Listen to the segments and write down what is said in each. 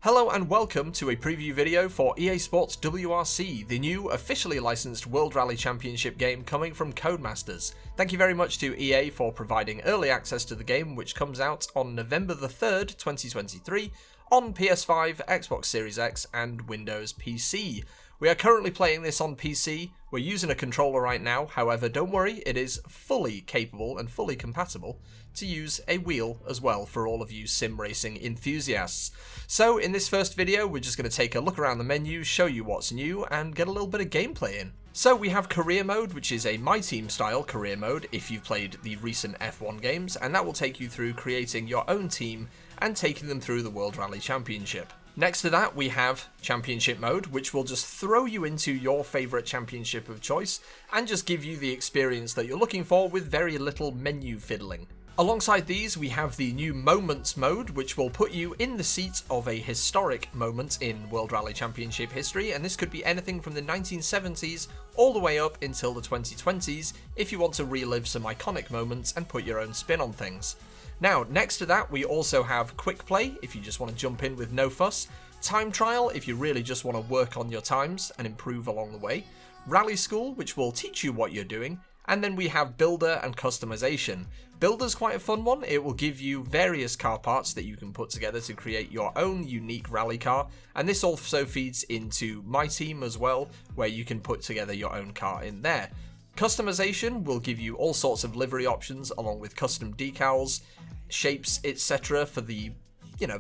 Hello and welcome to a preview video for EA Sports WRC, the new officially licensed World Rally Championship game coming from Codemasters. Thank you very much to EA for providing early access to the game, which comes out on November the 3rd, 2023 on PS5, Xbox Series X and Windows PC. We are currently playing this on PC. We're using a controller right now, however don't worry, it is fully capable and fully compatible to use a wheel as well for all of you sim racing enthusiasts. So in this first video we're just going to take a look around the menu, show you what's new and get a little bit of gameplay in. So we have career mode, which is a My Team style career mode if you've played the recent F1 games, and that will take you through creating your own team and taking them through the World Rally Championship. Next to that, we have Championship mode, which will just throw you into your favourite championship of choice and just give you the experience that you're looking for with very little menu fiddling. Alongside these, we have the new Moments mode, which will put you in the seat of a historic moment in World Rally Championship history, and this could be anything from the 1970s all the way up until the 2020s if you want to relive some iconic moments and put your own spin on things. Now, next to that, we also have Quick Play, if you just want to jump in with no fuss, Time Trial, if you really just want to work on your times and improve along the way, Rally School, which will teach you what you're doing, and then we have Builder and Customization. Builder's quite a fun one. It will give you various car parts that you can put together to create your own unique rally car, and this also feeds into My Team as well, where you can put together your own car in there. Customization will give you all sorts of livery options along with custom decals, shapes, etc. for the,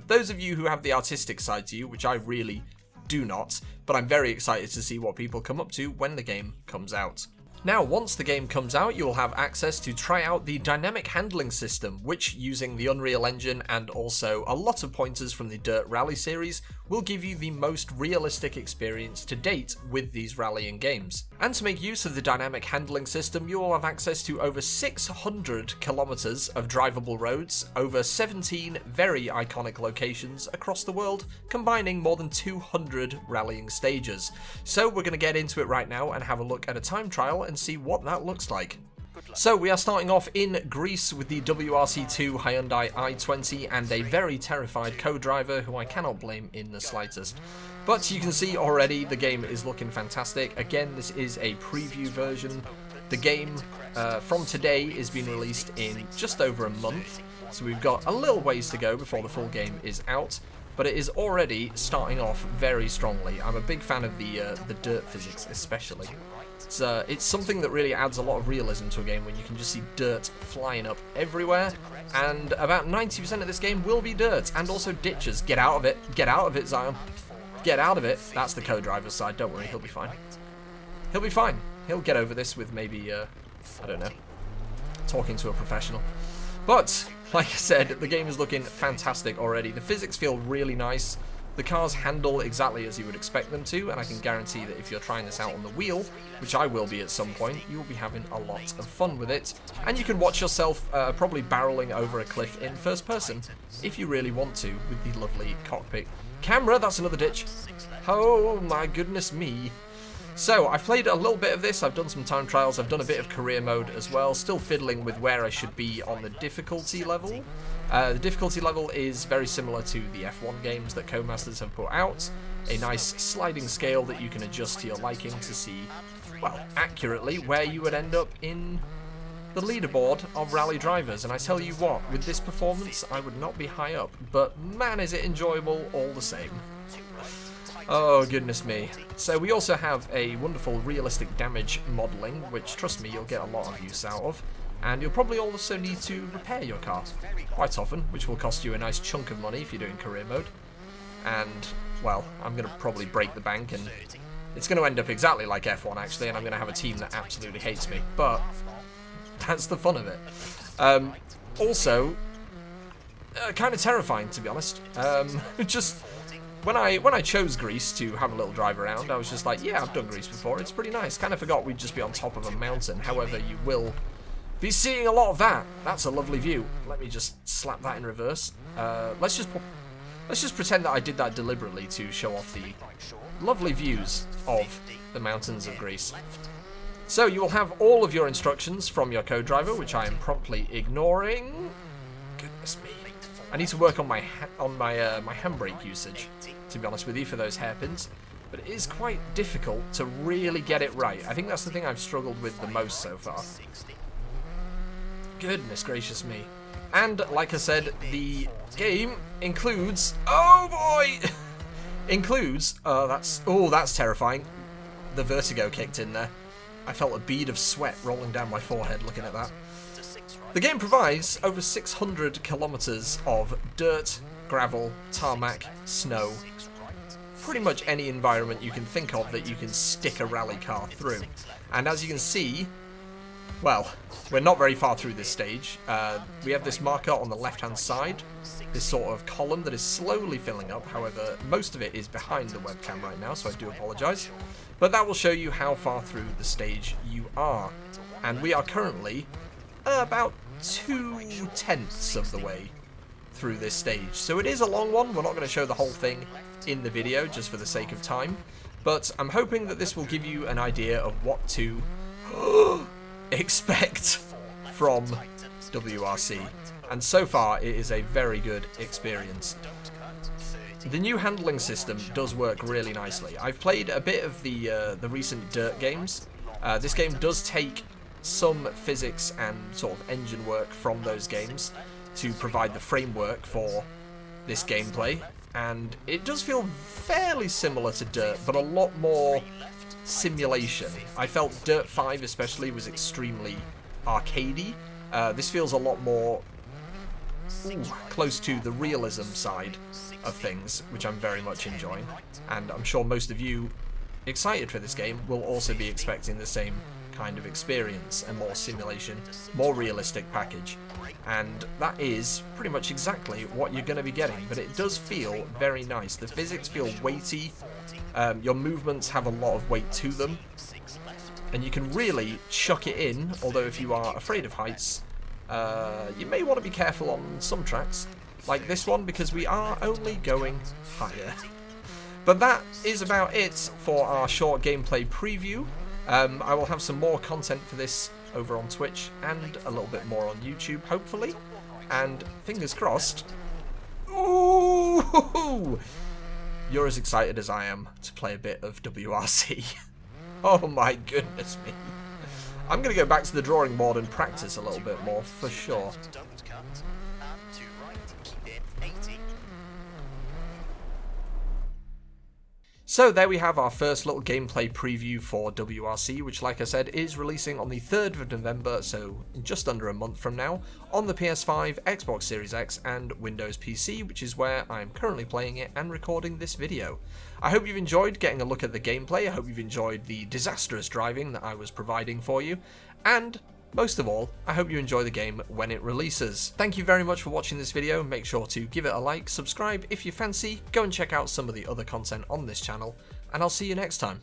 those of you who have the artistic side to you, which I really do not, but I'm very excited to see what people come up to when the game comes out. Now, once the game comes out, you will have access to try out the dynamic handling system, which, using the Unreal Engine and also a lot of pointers from the Dirt Rally series, will give you the most realistic experience to date with these rallying games. And to make use of the dynamic handling system, you will have access to over 600 kilometers of drivable roads, over 17 very iconic locations across the world, combining more than 200 rallying stages. So we're going to get into it right now and have a look at a time trial and see what that looks like. So we are starting off in Greece with the WRC2 Hyundai i20 and a very terrified co-driver who I cannot blame in the slightest. But you can see already the game is looking fantastic. Again, this is a preview version. The game from today is being released in just over a month, so we've got a little ways to go before the full game is out. But it is already starting off very strongly. I'm a big fan of the dirt physics especially. It's something that really adds a lot of realism to a game when you can just see dirt flying up everywhere, and about 90% of this game will be dirt, and also ditches. Get out of it, Zion. Get out of it. That's the co-driver's side, don't worry, he'll be fine. He'll be fine. He'll get over this with maybe, I don't know, talking to a professional. But, like I said, the game is looking fantastic already. The physics feel really nice. The cars handle exactly as you would expect them to, and I can guarantee that if you're trying this out on the wheel, which I will be at some point, you will be having a lot of fun with it. And you can watch yourself probably barreling over a cliff in first person, if you really want to, with the lovely cockpit camera. That's another ditch. Oh my goodness me. So, I've played a little bit of this, I've done some time trials, I've done a bit of career mode as well, still fiddling with where I should be on the difficulty level. The difficulty level is very similar to the F1 games that Codemasters have put out, a nice sliding scale that you can adjust to your liking to see, well, accurately where you would end up in the leaderboard of rally drivers. And I tell you what, with this performance, I would not be high up, but man is it enjoyable all the same. Oh, goodness me. So we also have a wonderful realistic damage modelling, which, trust me, you'll get a lot of use out of. And you'll probably also need to repair your car quite often, which will cost you a nice chunk of money if you're doing career mode. And, well, I'm going to probably break the bank, and it's going to end up exactly like F1, actually, and I'm going to have a team that absolutely hates me. But that's the fun of it. Also, kind of terrifying, to be honest. Just... When I chose Greece to have a little drive around, I was just like, yeah, I've done Greece before, it's pretty nice. Kind of forgot we'd just be on top of a mountain. However, you will be seeing a lot of that. That's a lovely view. Let me just slap that in reverse. Let's just pretend that I did that deliberately to show off the lovely views of the mountains of Greece. So you will have all of your instructions from your co-driver, which I am promptly ignoring. Goodness me. I need to work on my my handbrake usage, to be honest with you, for those hairpins. But it is quite difficult to really get it right. I think that's the thing I've struggled with the most so far. Goodness gracious me. And like I said, the game includes, oh boy, includes, that's terrifying. The vertigo kicked in there. I felt a bead of sweat rolling down my forehead looking at that. The game provides over 600 kilometers of dirt, gravel, tarmac, snow, pretty much any environment you can think of that you can stick a rally car through. And as you can see, well, we're not very far through this stage. We have this marker on the left-hand side, this sort of column that is slowly filling up. However, most of it is behind the webcam right now, so I do apologise. But that will show you how far through the stage you are. And we are currently about 2/10 of the way through this stage. So it is a long one. We're not going to show the whole thing in the video just for the sake of time. But I'm hoping that this will give you an idea of what to expect from WRC, and so far it is a very good experience. The new handling system does work really nicely. I've played a bit of the recent Dirt games. This game does take some physics and sort of engine work from those games to provide the framework for this gameplay, and it does feel fairly similar to Dirt, but a lot more simulation. I felt Dirt 5 especially was extremely arcadey. This feels a lot more close to the realism side of things, which I'm very much enjoying, and I'm sure most of you excited for this game will also be expecting the same kind of experience, a more simulation, more realistic package. And that is pretty much exactly what you're going to be getting, but it does feel very nice. The physics feel weighty, your movements have a lot of weight to them, and you can really chuck it in, although if you are afraid of heights, you may want to be careful on some tracks, like this one, because we are only going higher. But that is about it for our short gameplay preview. I will have some more content for this over on Twitch and a little bit more on YouTube, hopefully. And fingers crossed, ooh, you're as excited as I am to play a bit of WRC. Oh my goodness me. I'm going to go back to the drawing board and practice a little bit more, for sure. So there we have our first little gameplay preview for WRC, which, like I said, is releasing on the 3rd of November, so just under a month from now, on the PS5, Xbox Series X and Windows PC, which is where I'm currently playing it and recording this video. I hope you've enjoyed getting a look at the gameplay, I hope you've enjoyed the disastrous driving that I was providing for you, and most of all, I hope you enjoy the game when it releases. Thank you very much for watching this video. Make sure to give it a like, subscribe if you fancy, go and check out some of the other content on this channel, and I'll see you next time.